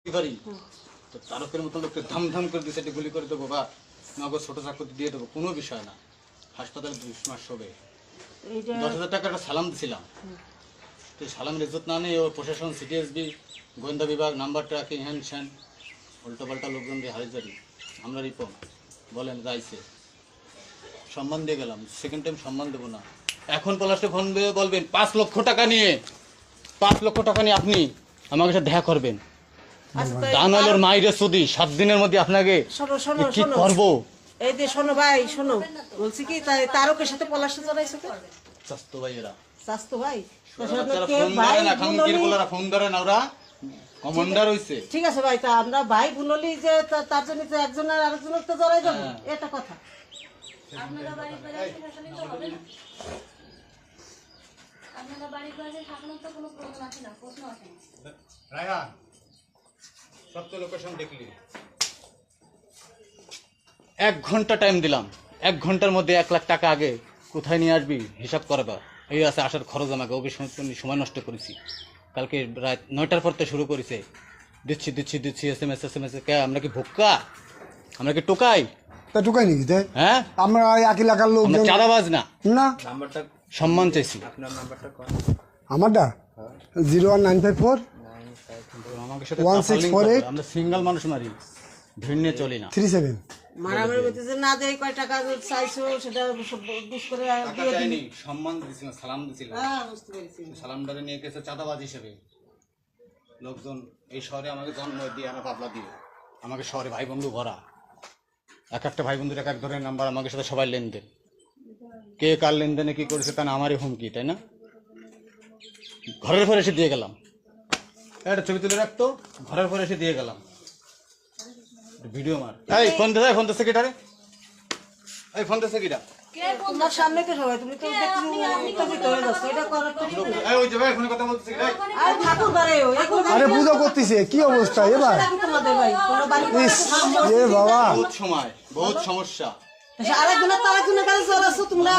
তারকের মতো লোককে ধাম করে দিয়ে সেটি গুলি করে দেবো বা নগদ ছোট চাকরি দিয়ে দেবো, কোনো বিষয় না। হাসপাতালে 2 মাস হবে। 10,000 টাকা একটা সালাম দিছিলাম, তো সালামের ইজ্জত না নেই ও প্রশাসন, সিটিএসবি, গোয়েন্দা বিভাগ, নাম্বার ট্র্যাকিং, হ্যান স্যান, উল্টোপাল্টা লোকজন দিয়ে হাইজারি। আমরা রিপন বলেন যাইছে, সম্মান দিয়ে গেলাম, সেকেন্ড টাইম সম্মান দেবো না। এখন পলাশে ফোন দিয়ে বলবেন 5 লক্ষ টাকা নিয়ে, 5 লক্ষ টাকা নিয়ে আপনি আমাকে সাথে দেখা করবেন। দানালোর মাইরে সুদি 7 দিনের মধ্যে আপনাকে কি করব? এই যে শোনো ভাই, শোনো বলছি কি তারকের সাথে পলাশে জড়াইছো তো স্বাস্থ্য ভাইয়েরা, স্বাস্থ্য ভাই ফোন ধরে না, ওরা কমান্ডার হইছে। ঠিক আছে ভাই, তা আমরা ভাই বুনলি যে তার জন্য তো একজন আর আরেকজনের তো জড়াই যাবো, এটা কথা। আপনারা বাড়ি করে আসলে তো হবে না, আপনারা বাড়ি করে থাকানোর তো কোনো প্রশ্ন আসে না, প্রশ্ন আসে না। রায়হান সত্য লোকেশন দেখলি, 1 ঘন্টা টাইম দিলাম, 1 ঘন্টার মধ্যে 1 লাখ টাকা আগে কোথায় নিয়ে আসবি হিসাব করবা। এই আছে আসার খরচ, আমাকে ওকে সময় নষ্ট করেছি। কালকে রাত 9টার পর তো শুরু করেছে, দিচ্ছি এসএমএস। কে আমরা কি ভোক্কা, আমরা কি টোকাই? তা টোকাই নাকি? হ্যাঁ, আমরা এক এলাকার লোক, আমরা চাঁদাবাজ না। না, নাম্বারটা সম্মান চাইছি। আপনার নাম্বারটা কোন? আমারটা 01954 আমাকে সাথে 1648 আমরা সিঙ্গেল মানুষ মারি, ভিড় চলি না। 37 মারামারি বলতেছে না, দেয় কয় টাকা চাইছো সেটা বুঝ করে দিয়ে দিই। সম্মান দিছিলাম, সালাম দিছিলাম। হ্যাঁ, বুঝতে পেরেছি। সালামটারে নিয়ে গেছে চাঁদাবাজ হিসেবে লোকজন। এই শহরে আমাকে জন্ম দিয়ে, আমার পাবলা দিয়ে, আমাকে শহরে ভাই বন্ধু ভরা, এক একটা ভাই বন্ধুর এক এক ধরনের নাম্বার, আমাকে সাথে সবাই লেনদেন। কে কার লেনদেনে কি করেছে তা না আমারই হুমকি, তাই না? ঘরের পরে এসে দিয়ে গেলাম, একটা ছবি তুলে রাখতো, ঘরের পরে এসে দিয়ে গেলাম ভিডিও মার। এই ফোন দে, ফোন দে সেক্রেটারে, এই ফোন দে সেক্রেটারি। তোমার সামনে তো সবাই, তুমি তো আরে পূজা করতেছে, কি অবস্থা এবার? এ বাবা, বহুত সমস্যা। আরেকজনের কাছে চলে আসছো তোমরা।